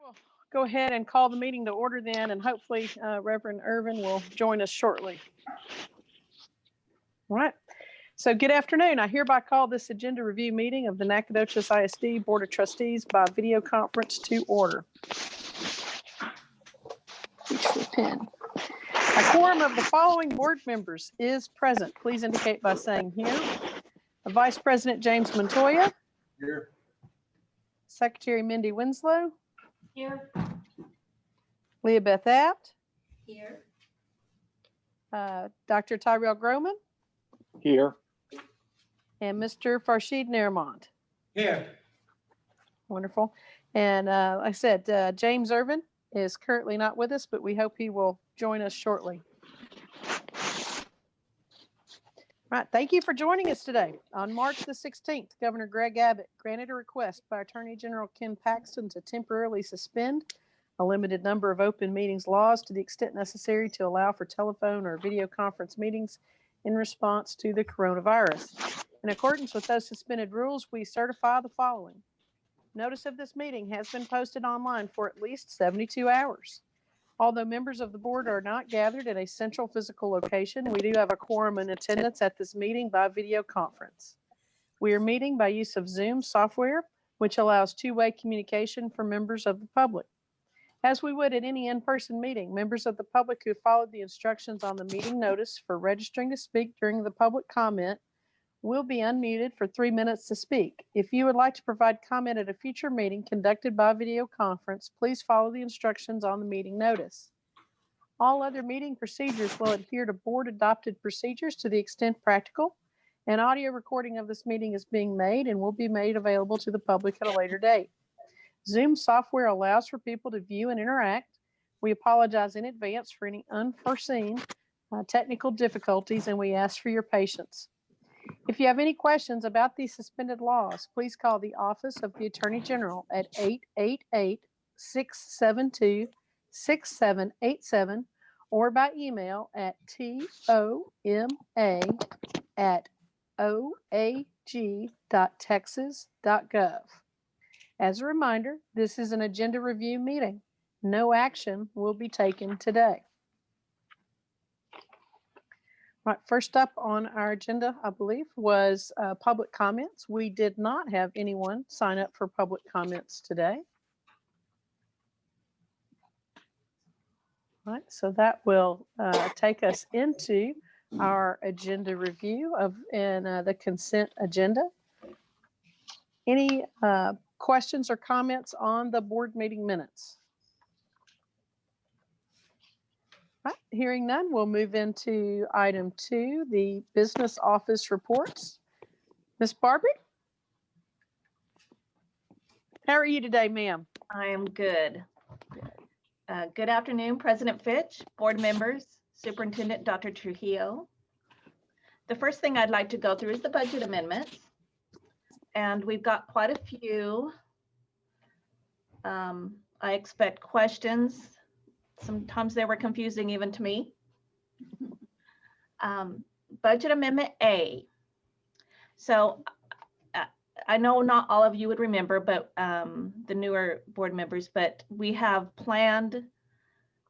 We'll go ahead and call the meeting to order then, and hopefully Reverend Irvin will join us shortly. All right. So good afternoon. I hereby call this agenda review meeting of the Nacogdoches ISD Board of Trustees by video conference to order. Reach for a pen. A quorum of the following board members is present. Please indicate by saying here. Vice President James Montoya. Here. Secretary Mindy Winslow. Here. Leah Beth Abt. Here. Dr. Tyrell Groman. Here. And Mr. Farshid Nairmont. Here. Wonderful. And like I said, James Irvin is currently not with us, but we hope he will join us shortly. All right. Thank you for joining us today. On March the 16th, Governor Greg Abbott granted a request by Attorney General Ken Paxton to temporarily suspend a limited number of open meetings laws to the extent necessary to allow for telephone or video conference meetings in response to the coronavirus. In accordance with those suspended rules, we certify the following. Notice of this meeting has been posted online for at least 72 hours. Although members of the board are not gathered at a central physical location, we do have a quorum in attendance at this meeting by video conference. We are meeting by use of Zoom software, which allows two-way communication for members of the public. As we would at any in-person meeting, members of the public who followed the instructions on the meeting notice for registering to speak during the public comment will be unmuted for 3 minutes to speak. If you would like to provide comment at a future meeting conducted by video conference, please follow the instructions on the meeting notice. All other meeting procedures will adhere to board adopted procedures to the extent practical. An audio recording of this meeting is being made and will be made available to the public at a later date. Zoom software allows for people to view and interact. We apologize in advance for any unforeseen technical difficulties, and we ask for your patience. If you have any questions about these suspended laws, please call the Office of the Attorney General at 888-672-6787 or by email at toma@oag.texas.gov. As a reminder, this is an agenda review meeting. No action will be taken today. Right, first up on our agenda, I believe, was public comments. We did not have anyone sign up for public comments today. All right, so that will take us into our agenda review of the consent agenda. Any questions or comments on the board meeting minutes? Right, hearing none, we'll move into item 2, the business office reports. Ms. Barbie? How are you today, ma'am? I am good. Good afternoon, President Fitch, board members, Superintendent Dr. Trujillo. The first thing I'd like to go through is the budget amendments. And we've got quite a few. I expect questions. Sometimes they were confusing even to me. Budget Amendment A. So I know not all of you would remember, but the newer board members, but we have planned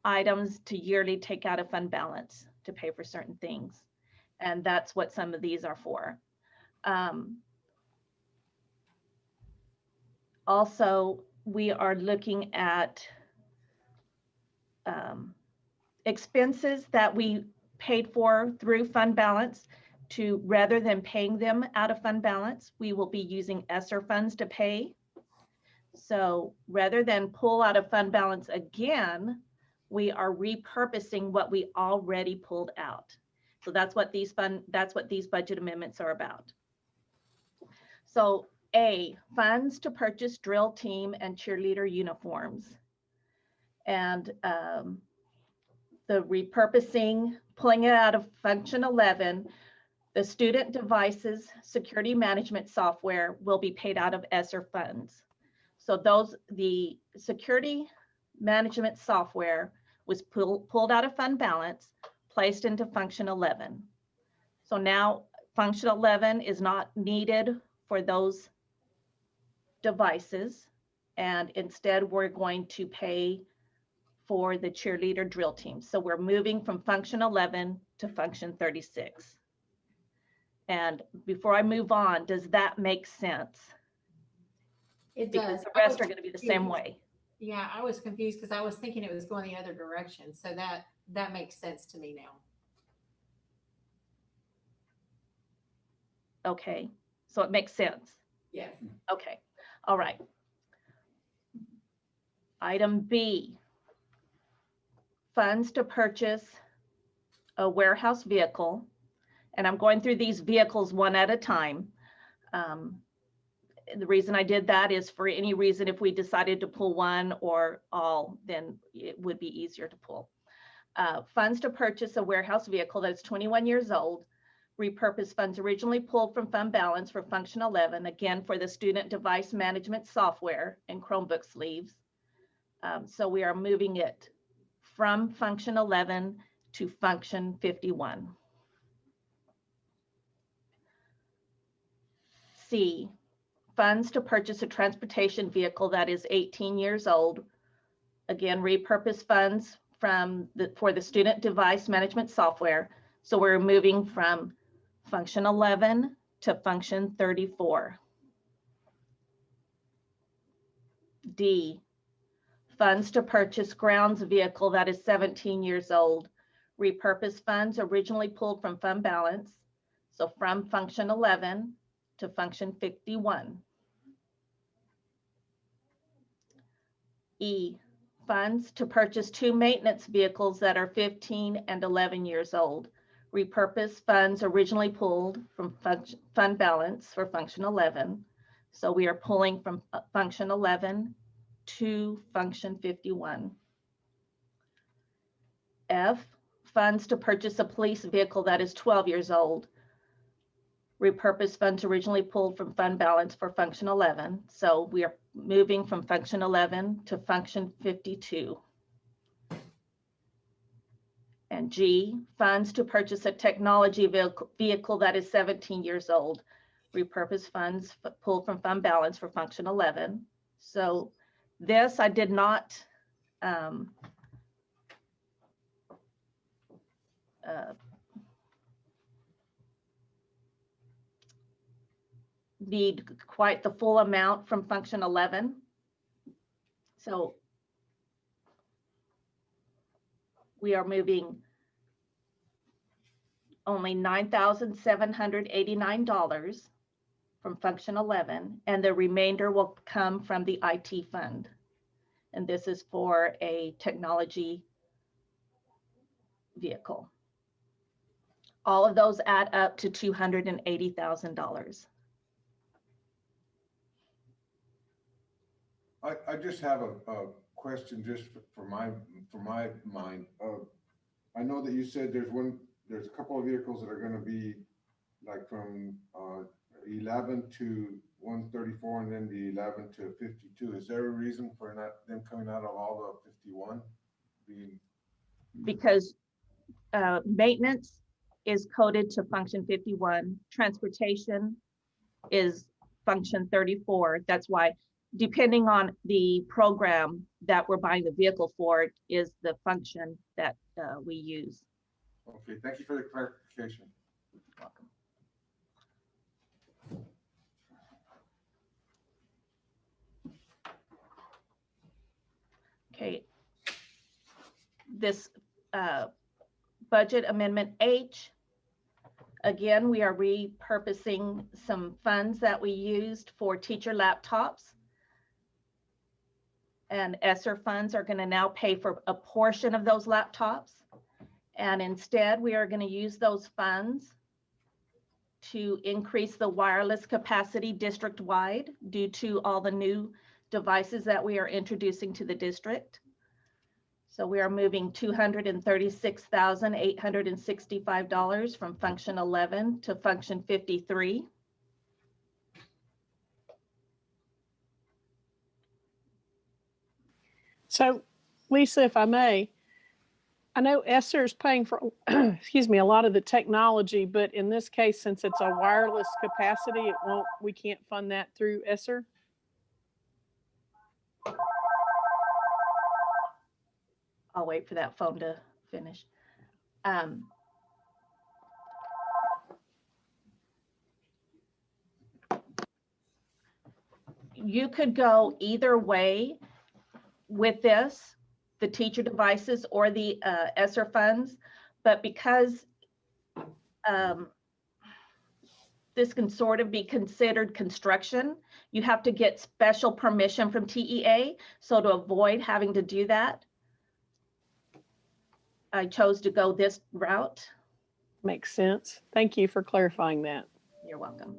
items to yearly take out of fund balance to pay for certain things. And that's what some of these are for. Also, we are looking at expenses that we paid for through fund balance to, rather than paying them out of fund balance, we will be using ESSER funds to pay. So rather than pull out of fund balance again, we are repurposing what we already pulled out. So that's what these budget amendments are about. So A, funds to purchase drill team and cheerleader uniforms. And the repurposing, pulling it out of function 11, the student devices security management software will be paid out of ESSER funds. So the security management software was pulled out of fund balance, placed into function 11. So now function 11 is not needed for those devices. and instead we're going to pay for the cheerleader drill team. So we're moving from function 11 to function 36. And before I move on, does that make sense? It Because does. the I rest was are going to be the same confused. way. Yeah, I was confused because I was thinking it was going the other direction. So that makes sense to me now. Okay, so it makes sense. Yes. Okay, all right. Item B, funds to purchase a warehouse vehicle. And I'm going through these vehicles one at a time. The reason I did that is for any reason, if we decided to pull one or all, then it would be easier to pull. Funds to purchase a warehouse vehicle that's 21 years old. Repurpose funds originally pulled from fund balance for function 11, again, for the student device management software and Chromebook sleeves. So we are moving it from function 11 to function 51. C, funds to purchase a transportation vehicle that is 18 years old. Again, repurpose funds for the student device management software. So we're moving from function 11 to function 34. D, funds to purchase grounds vehicle that is 17 years old. Repurpose funds originally pulled from fund balance. So from function 11 to function 51. E, funds to purchase 2 maintenance vehicles that are 15 and 11 years old. Repurpose funds originally pulled from fund balance for function 11. So we are pulling from function 11 to function 51. F, funds to purchase a police vehicle that is 12 years old. Repurpose funds originally pulled from fund balance for function 11. So we are moving from function 11 to function 52. And G, funds to purchase a technology vehicle that is 17 years old. Repurpose funds pulled from fund balance for function 11. So this I did not need quite the full amount from function 11. So we are moving only $9,789 from function 11, and the remainder will come from the IT fund. And this is for a technology vehicle. All of those add up to $280,000. I just have a question just for my mind. I know that you said there's a couple of vehicles that are going to be like from 11 to 134 and then the 11 to 52. Is there a reason for not them coming out of all the 51 being? Because maintenance is coded to function 51, transportation is function 34. That's why, depending on the program that we're buying the vehicle for, is the function that we use. Okay, thank you for the clarification. Welcome. Okay. This budget amendment H, again, we are repurposing some funds that we used for teacher laptops. And ESSER funds are going to now pay for a portion of those laptops. And instead, we are going to use those funds to increase the wireless capacity district-wide due to all the new devices that we are introducing to the district. So we are moving $236,865 from function 11 to function 53. So, Lisa, if I may, I know ESSER is paying for, excuse me, a lot of the technology, but in this case, since it's a wireless capacity, we can't fund that through ESSER? I'll wait for that phone to finish. You could go either way with this, the teacher devices or the ESSER funds, but because this can sort of be considered construction, you have to get special permission from TEA. So to avoid having to do that, I chose to go this route. Makes sense. Thank you for clarifying that. You're welcome.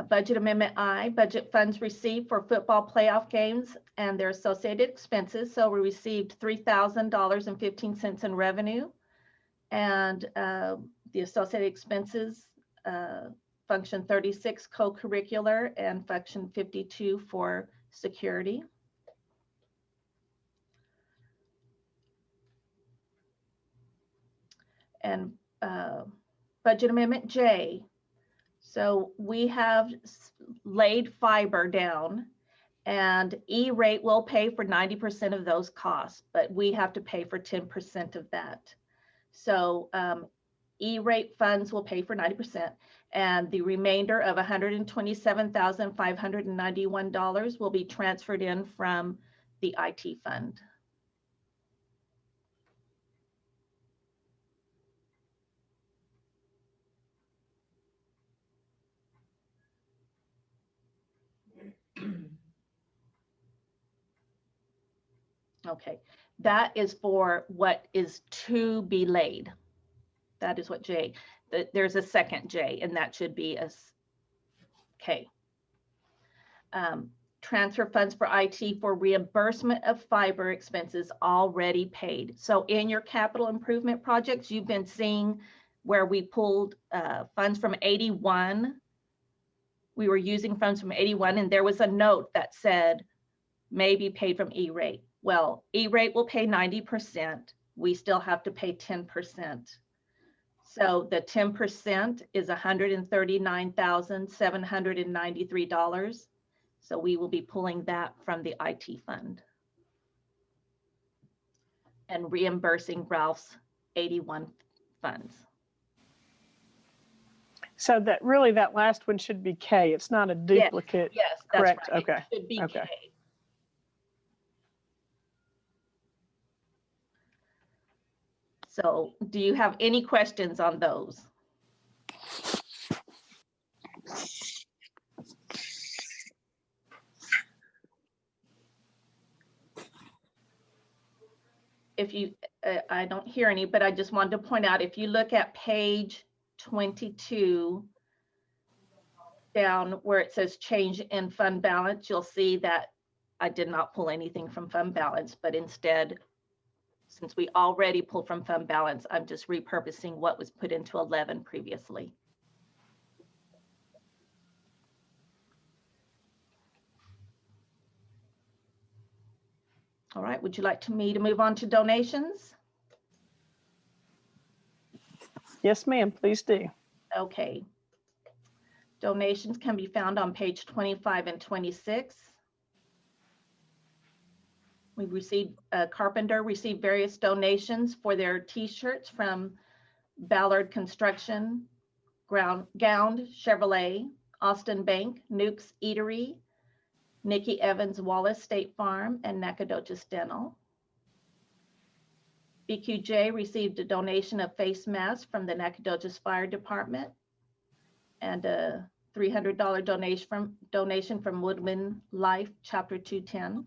Budget Amendment I, budget funds received for football playoff games and their associated expenses. So we received $3,000.15 in revenue, and the associated expenses, function 36 co-curricular and function 52 for security. And Budget Amendment J. So we have laid fiber down, and E-rate will pay for 90% of those costs, but we have to pay for 10% of that. So E-rate funds will pay for 90%, and the remainder of $127,591 will be transferred in from the IT fund. Okay, that is for what is to be laid. That is what J, there's a second J, and that should be a K. Transfer funds for IT for reimbursement of fiber expenses already paid. So in your capital improvement projects, you've been seeing where we pulled funds from 81. We were using funds from 81, and there was a note that said may be paid from E-rate. Well, E-rate will pay 90%. We still have to pay 10%. So the 10% is $139,793. So we will be pulling that from the IT fund and reimbursing Ralph's 81 funds. So that really, that last one should be K. It's not a duplicate. Yes, correct. That's right. Okay. It should be Okay. K. So do you have any questions on those? If you, I don't hear any, but I just wanted to point out, if you look at page 22, down where it says change in fund balance, you'll see that I did not pull anything from fund balance, but instead, since we already pulled from fund balance, I'm just repurposing what was put into 11 previously. All right, would you like me to move on to donations? Yes, ma'am, please do. Okay. Donations can be found on page 25 and 26. We received, Carpenter received various donations for their t-shirts from Ballard Construction, Gound Chevrolet, Austin Bank, Nuke's Eatery, Nikki Evans Wallace State Farm, and Nacogdoches Dental. BQJ received a donation of face masks from the Nacogdoches Fire Department and a $300 donation from Woodman Life, Chapter 210.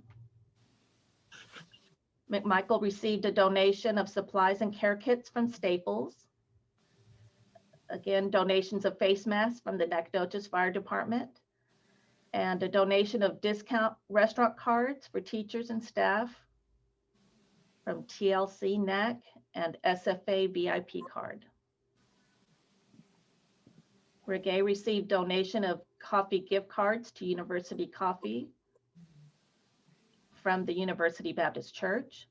McMichael received a donation of supplies and care kits from Staples. Again, donations of face masks from the Nacogdoches Fire Department, and a donation of discount restaurant cards for teachers and staff from TLC NAC and SFA VIP card. Reggae received donation of coffee gift cards to University Coffee from the University Baptist Church,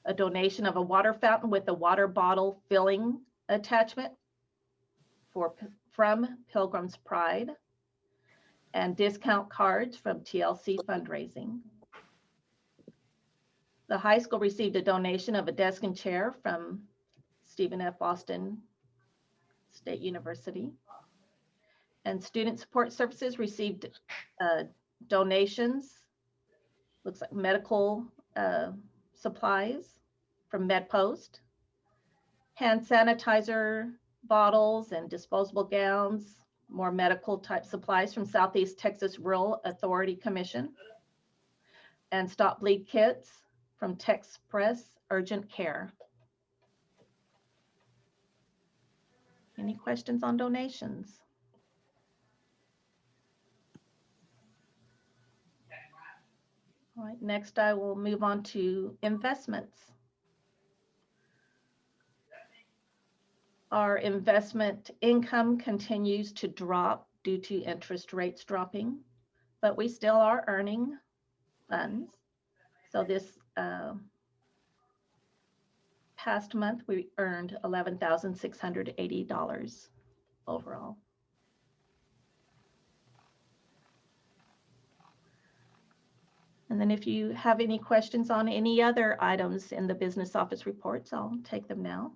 a donation of a water fountain with a water bottle filling attachment from Pilgrim's Pride, and discount cards from TLC fundraising. The high school received a donation of a desk and chair from Stephen F. Austin State University. And student support services received donations, looks like medical supplies from MedPost, hand sanitizer bottles and disposable gowns, more medical type supplies from Southeast Texas Rural Authority Commission, and stop bleed kits from Texpress Urgent Care. Any questions on donations? All right, next I will move on to investments. Our investment income continues to drop due to interest rates dropping, but we still are earning funds. So this past month, we earned $11,680 overall. And then if you have any questions on any other items in the business office reports, I'll take them now.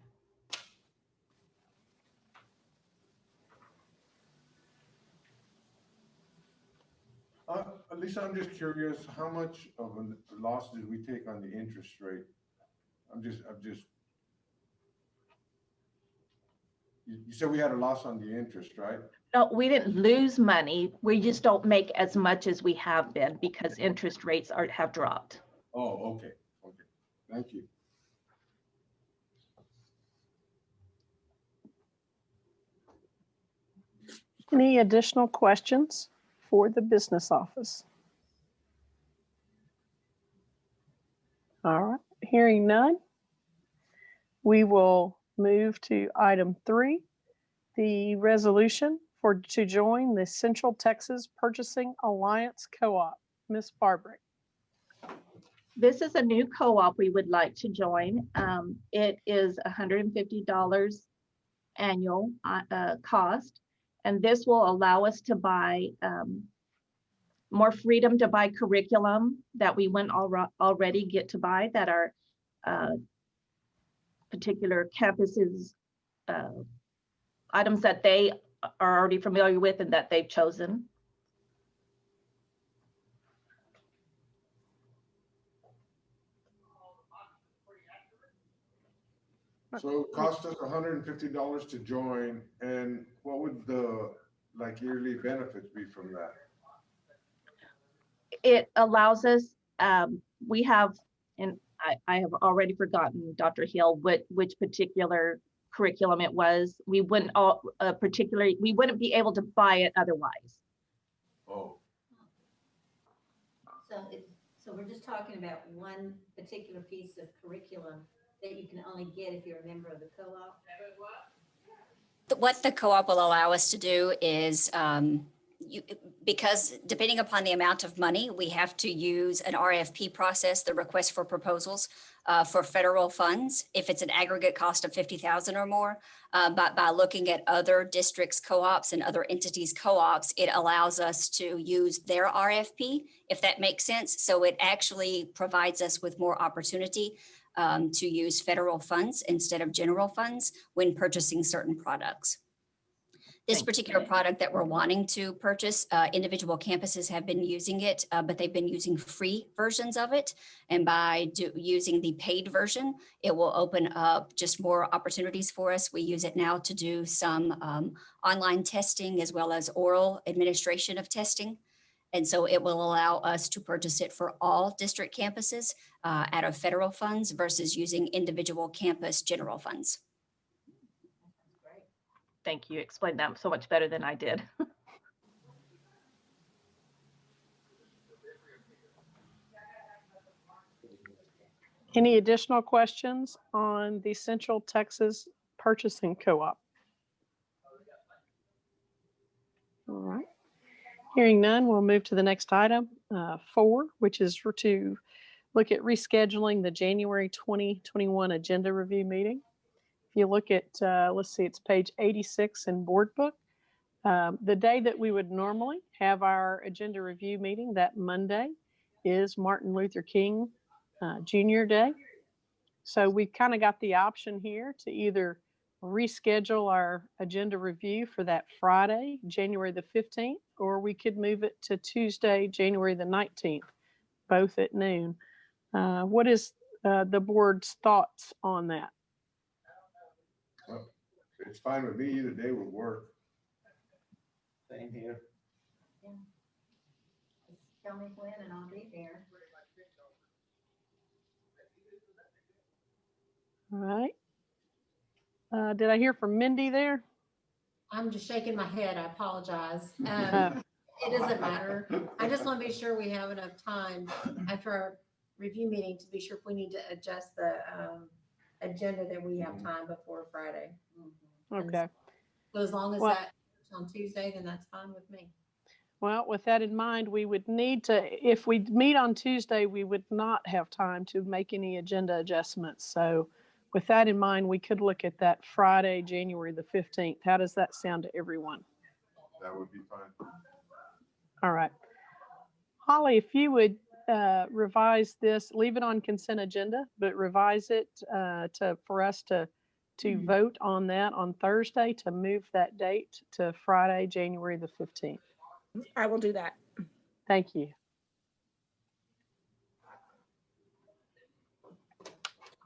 Lisa, I'm just curious, how much of a loss did we take on the interest rate? You said we had a loss on the interest, right? No, we didn't lose money. We just don't make as much as we have been because interest rates have dropped. Oh, okay, okay, thank you. Any additional questions for the business office? All right, hearing none, we will move to item 3, the resolution to join the Central Texas Purchasing Alliance Co-op. Ms. Barbrick. This is a new co-op we would like to join. It is $150 annual cost, and this will allow us to buy more freedom to buy curriculum that we wouldn't already get to buy, that our particular campuses items that they are already familiar with and that they've chosen. So it cost us $150 to join, and what would the yearly benefits be from that? It allows us, we have, and I have already forgotten, Dr. Hill, which particular curriculum it was. We wouldn't we wouldn't be able to buy it otherwise. Oh. So we're just talking about one particular piece of curriculum that you can only get if you're a member of the co-op? What the co-op will allow us to do is, because depending upon the amount of money, we have to use an RFP process, the request for proposals for federal funds, if it's an aggregate cost of $50,000 or more. But by looking at other districts' co-ops and other entities' co-ops, it allows us to use their RFP, if that makes sense. So it actually provides us with more opportunity to use federal funds instead of general funds when purchasing certain products. This particular product that we're wanting to purchase, individual campuses have been using it, but they've been using free versions of it. And by using the paid version, it will open up just more opportunities for us. We use it now to do some online testing as well as oral administration of testing. And so it will allow us to purchase it for all district campuses out of federal funds versus using individual campus general funds. Thank you. You explained that so much better than I did. Any additional questions on the Central Texas Purchasing Co-op? All right. Hearing none, we'll move to the next item, 4, which is to look at rescheduling the January 2021 agenda review meeting. If you look at, let's see, it's page 86 in board book. The day that we would normally have our agenda review meeting, that Monday, is Martin Luther King Jr. Day. So we've kind of got the option here to either reschedule our agenda review for that Friday, January the 15th, or we could move it to Tuesday, January the 19th, both at noon. What is the board's thoughts on that? Well, it's fine with me. Either day would work. Same here. Just tell me when and I'll be there. All right. Did I hear from Mindy there? I'm just shaking my head. I apologize. Oh. It doesn't matter. I just want to be sure we have enough time after our review meeting to be sure if we need to adjust the agenda that we have time before Friday. Okay. So as long as Well- that's on Tuesday, then that's fine with me. Well, with that in mind, we would need to, if we meet on Tuesday, we would not have time to make any agenda adjustments. So with that in mind, we could look at that Friday, January the 15th. How does that sound to everyone? That would be fine. All right. Holly, if you would revise this, leave it on consent agenda, but revise it for us to vote on that on Thursday, to move that date to Friday, January the 15th. I will do that. Thank you.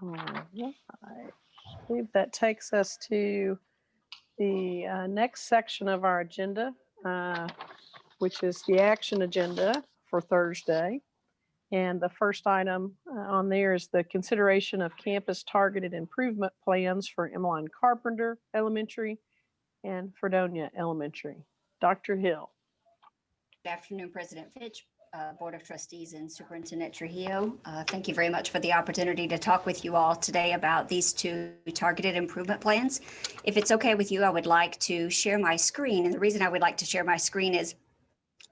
All right. I believe that takes us to the next section of our agenda, which is the action agenda for Thursday. And the first item on there is the consideration of campus targeted improvement plans for Emmeline Carpenter Elementary and Fredonia Elementary. Dr. Hill. Good afternoon, President Fitch, Board of Trustees, and Superintendent Trujillo. Thank you very much for the opportunity to talk with you all today about these two targeted improvement plans. If it's okay with you, I would like to share my screen. And the reason I would like to share my screen is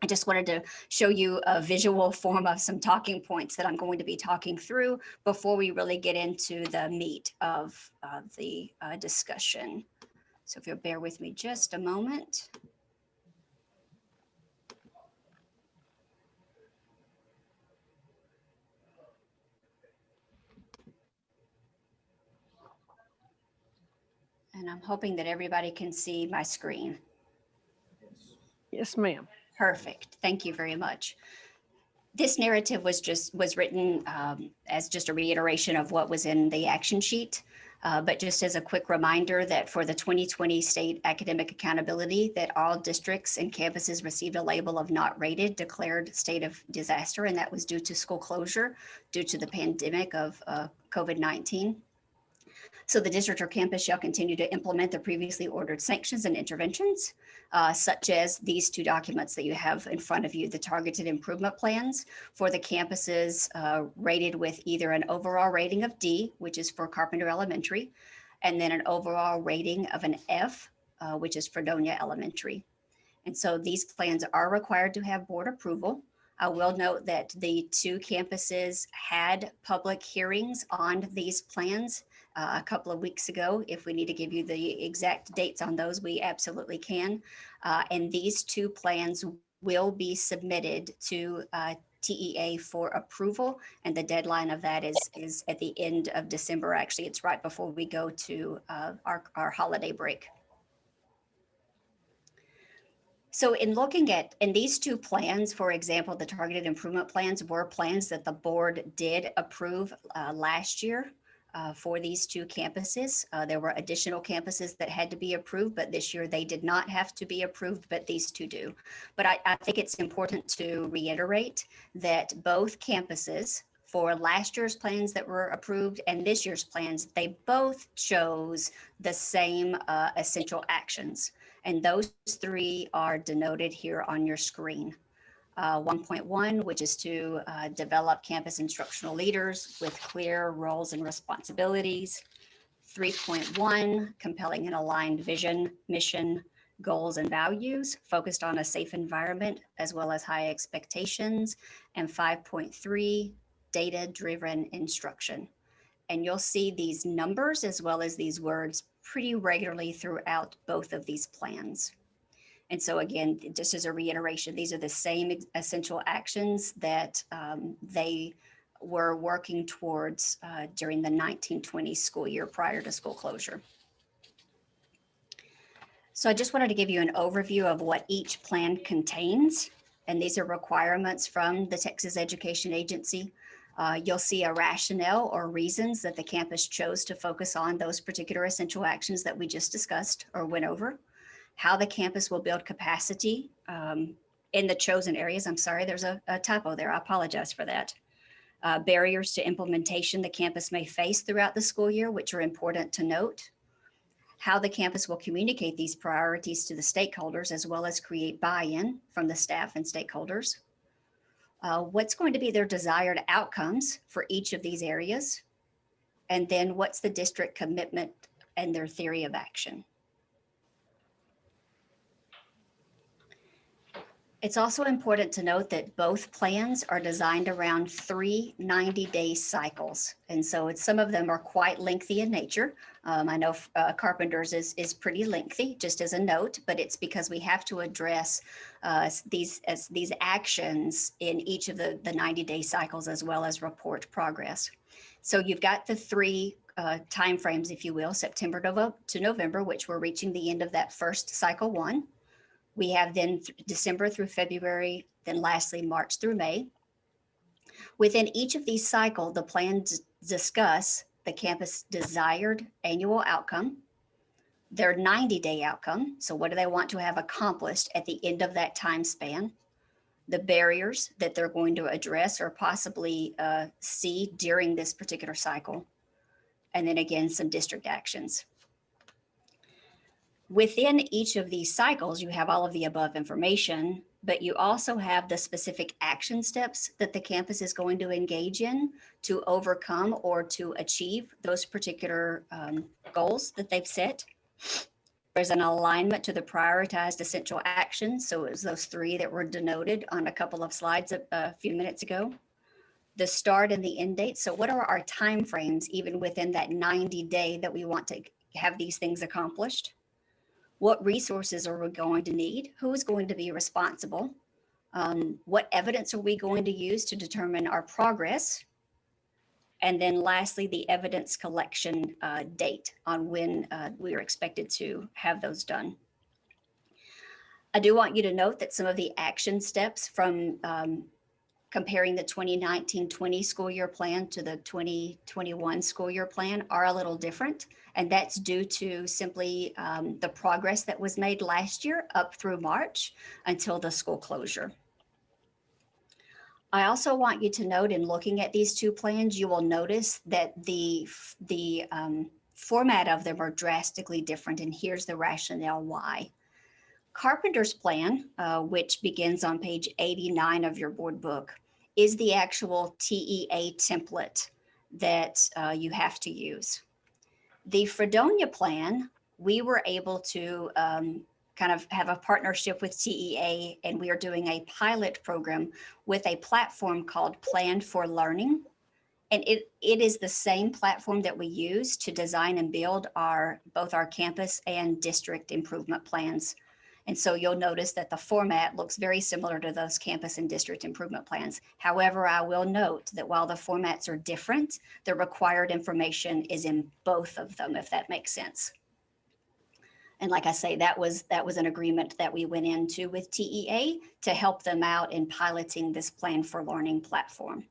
I just wanted to show you a visual form of some talking points that I'm going to be talking through before we really get into the meat of the discussion. So if you'll bear with me just a moment. And I'm hoping that everybody can see my screen. Yes, ma'am. Perfect. Thank you very much. This narrative was written as just a reiteration of what was in the action sheet, but just as a quick reminder that for the 2020 state academic accountability, that all districts and campuses received a label of not rated, declared state of disaster, and that was due to school closure due to the pandemic of COVID-19. So the district or campus shall continue to implement the previously ordered sanctions and interventions, such as these two documents that you have in front of you, the targeted improvement plans for the campuses rated with either an overall rating of D, which is for Carpenter Elementary, and then an overall rating of an F, which is Fredonia Elementary. And so these plans are required to have board approval. I will note that the two campuses had public hearings on these plans a couple of weeks ago. If we need to give you the exact dates on those, we absolutely can. And these two plans will be submitted to TEA for approval. And the deadline of that is at the end of December. Actually, it's right before we go to our holiday break. So in looking at, in these two plans, for example, the targeted improvement plans were plans that the board did approve last year for these two campuses. There were additional campuses that had to be approved, but this year they did not have to be approved, but these two do. But I think it's important to reiterate that both campuses, for last year's plans that were approved and this year's plans, they both chose the same essential actions. And those three are denoted here on your screen. 1.1, which is to develop campus instructional leaders with clear roles and responsibilities. 3.1, compelling and aligned vision, mission, goals, and values focused on a safe environment as well as high expectations. And 5.3, data-driven instruction. And you'll see these numbers as well as these words pretty regularly throughout both of these plans. And so again, just as a reiteration, these are the same essential actions that they were working towards during the 1920 school year prior to school closure. So I just wanted to give you an overview of what each plan contains. And these are requirements from the Texas Education Agency. You'll see a rationale or reasons that the campus chose to focus on those particular essential actions that we just discussed or went over. How the campus will build capacity in the chosen areas. I'm sorry, there's a typo there. I apologize for that. Barriers to implementation the campus may face throughout the school year, which are important to note. How the campus will communicate these priorities to the stakeholders, as well as create buy-in from the staff and stakeholders. What's going to be their desired outcomes for each of these areas? And then what's the district commitment and their theory of action? It's also important to note that both plans are designed around 3 90-day cycles. And so some of them are quite lengthy in nature. I know Carpenter's is pretty lengthy, just as a note, but it's because we have to address these actions in each of the 90-day cycles, as well as report progress. So you've got the 3 timeframes, if you will, September to November, which we're reaching the end of that first cycle 1. We have then December through February, then lastly, March through May. Within each of these cycles, the plans discuss the campus desired annual outcome, their 90-day outcome. So what do they want to have accomplished at the end of that time span? The barriers that they're going to address or possibly see during this particular cycle. And then again, some district actions. Within each of these cycles, you have all of the above information, but you also have the specific action steps that the campus is going to engage in to overcome or to achieve those particular goals that they've set. There's an alignment to the prioritized essential actions. So it was those 3 that were denoted on a couple of slides a few minutes ago. The start and the end date. So what are our timeframes even within that 90-day that we want to have these things accomplished? What resources are we going to need? Who is going to be responsible? What evidence are we going to use to determine our progress? And then lastly, the evidence collection date on when we are expected to have those done. I do want you to note that some of the action steps from comparing the 2019-20 school year plan to the 2021 school year plan are a little different. And that's due to simply the progress that was made last year up through March until the school closure. I also want you to note, in looking at these 2 plans, you will notice that the format of them are drastically different. And here's the rationale why. Carpenter's plan, which begins on page 89 of your board book, is the actual TEA template that you have to use. The Fredonia plan, we were able to kind of have a partnership with TEA, and we are doing a pilot program with a platform called Plan for Learning. And it is the same platform that we use to design and build both our campus and district improvement plans. And so you'll notice that the format looks very similar to those campus and district improvement plans. However, I will note that while the formats are different, the required information is in both of them, if that makes sense. And like I say, that was an agreement that we went into with TEA to help them out in piloting this Plan for Learning platform.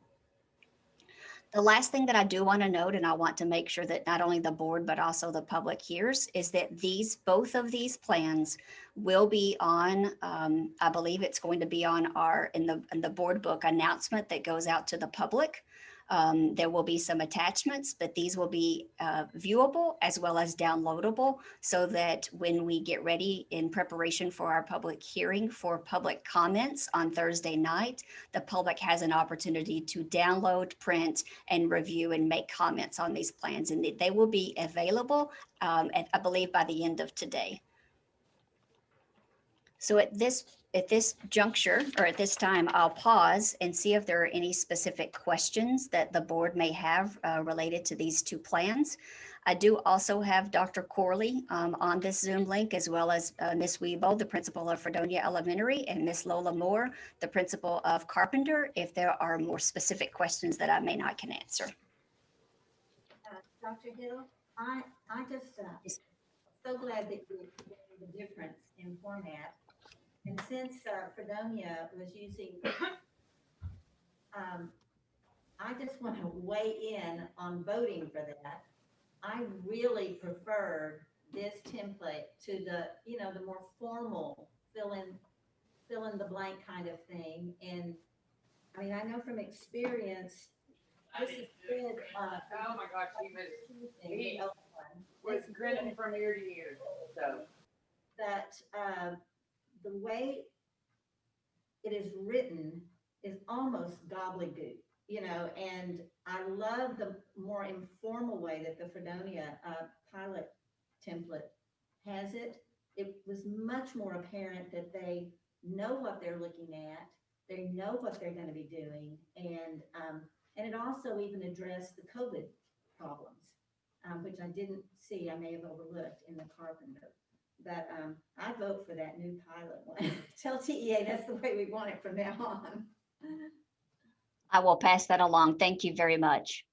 The last thing that I do want to note, and I want to make sure that not only the board, but also the public hears, is that both of these plans will be on, I believe it's going to be on in the board book announcement that goes out to the public. There will be some attachments, but these will be viewable as well as downloadable, so that when we get ready in preparation for our public hearing for public comments on Thursday night, the public has an opportunity to download, print, and review and make comments on these plans. And they will be available, I believe, by the end of today. So at this juncture, or at this time, I'll pause and see if there are any specific questions that the board may have related to these 2 plans. I do also have Dr. Corley on this Zoom link, as well as Ms. Weebo, the principal of Fredonia Elementary, and Ms. Lola Moore, the principal of Carpenter, if there are more specific questions that I may not can answer. Dr. Hill, I just so glad that you explained the difference in format. And since Fredonia was using, I just want to weigh in on voting for that. I really preferred this template to the, the more formal fill in the blank kind of thing. And I mean, I know from experience, this is good. Oh my gosh, he was grinning from ear to ear. So that the way it is written is almost gobbledygook, and I love the more informal way that the Fredonia pilot template has it. It was much more apparent that they know what they're looking at, they know what they're going to be doing, and it also even addressed the COVID problems, which I didn't see, I may have overlooked in the Carpenter. But I vote for that new pilot one. Tell TEA that's the way we want it from now on. I will pass that along. Thank you very much.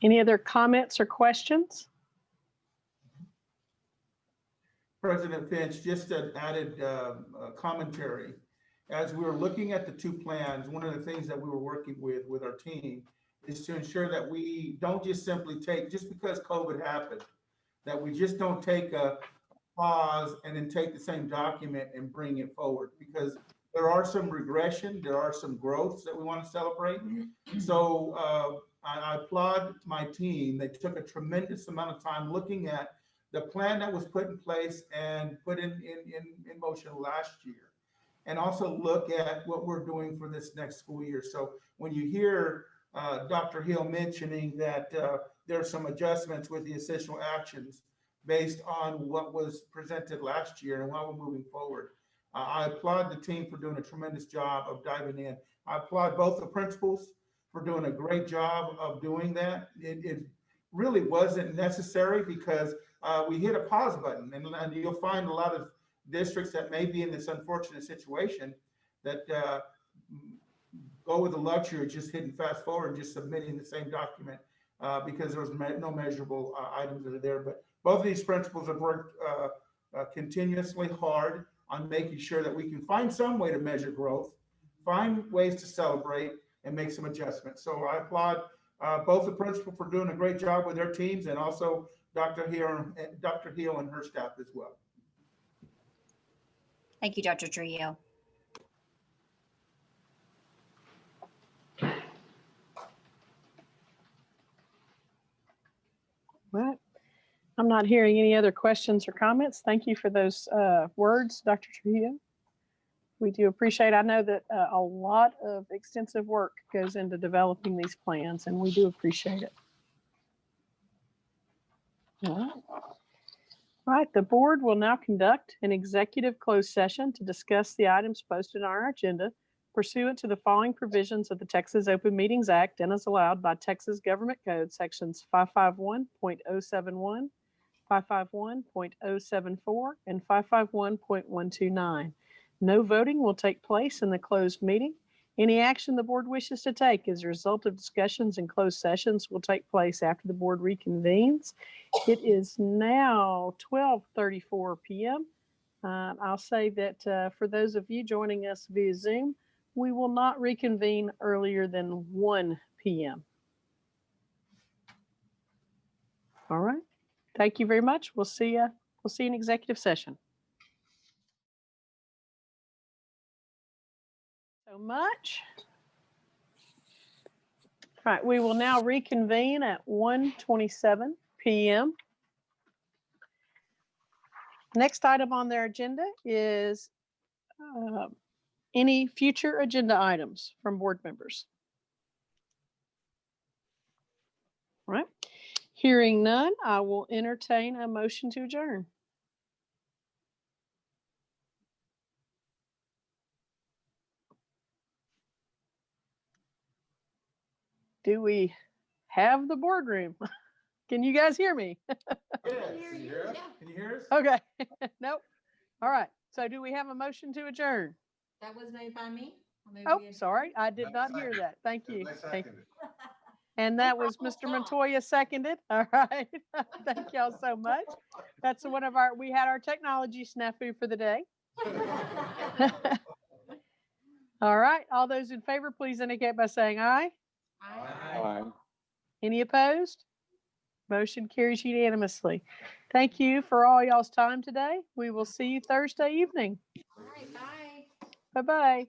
Any other comments or questions? President Finch, just an added commentary. As we were looking at the two plans, one of the things that we were working with our team is to ensure that we don't just simply take, just because COVID happened, that we just don't take a pause and then take the same document and bring it forward, because there are some regression, there are some growths that we want to celebrate. So I applaud my team. They took a tremendous amount of time looking at the plan that was put in place and put in motion last year, and also look at what we're doing for this next school year. So when you hear Dr. Hill mentioning that there are some adjustments with the essential actions based on what was presented last year and why we're moving forward, I applaud the team for doing a tremendous job of diving in. I applaud both the principals for doing a great job of doing that. It really wasn't necessary because we hit a pause button, and you'll find a lot of districts that may be in this unfortunate situation that go with the luxury of just hitting fast forward and just submitting the same document because there was no measurable items that are there. But both of these principals have worked continuously hard on making sure that we can find some way to measure growth, find ways to celebrate, and make some adjustments. So I applaud both the principal for doing a great job with their teams, and also Dr. Hill and her staff as well. Thank you, Dr. Trujillo. Right. I'm not hearing any other questions or comments. Thank you for those words, Dr. Trujillo. We do appreciate, I know that a lot of extensive work goes into developing these plans, and we do appreciate it. All right. All right, the board will now conduct an executive closed session to discuss the items posted on our agenda pursuant to the following provisions of the Texas Open Meetings Act and as allowed by Texas Government Code sections 551.071, 551.074, and 551.129. No voting will take place in the closed meeting. Any action the board wishes to take as a result of discussions in closed sessions will take place after the board reconvenes. It is now 12:34 p.m. I'll say that for those of you joining us via Zoom, we will not reconvene earlier than 1 p.m. All right. Thank you very much. We'll see you in executive session. So much. All right, we will now reconvene at 1:27 p.m. Next item on their agenda is any future agenda items from board members. All right. Hearing none, I will entertain a motion to adjourn. do we have the boardroom? Can you guys hear me? Can you hear us? Can you hear us? Okay. Nope. All right. So do we have a motion to adjourn? That was made by me. Or maybe Oh, we had- sorry. I did That's not hear second. that. Thank And you. I Thank- second it. And that was Mr. Montoya seconded. All right. Thank y'all so much. That's one of we had our technology snafu for the day. All right. All those in favor, please indicate by saying aye. Aye. Any opposed? Motion carries unanimously. Thank you for all y'all's time today. We will see you Thursday evening. All right, bye. Bye-bye.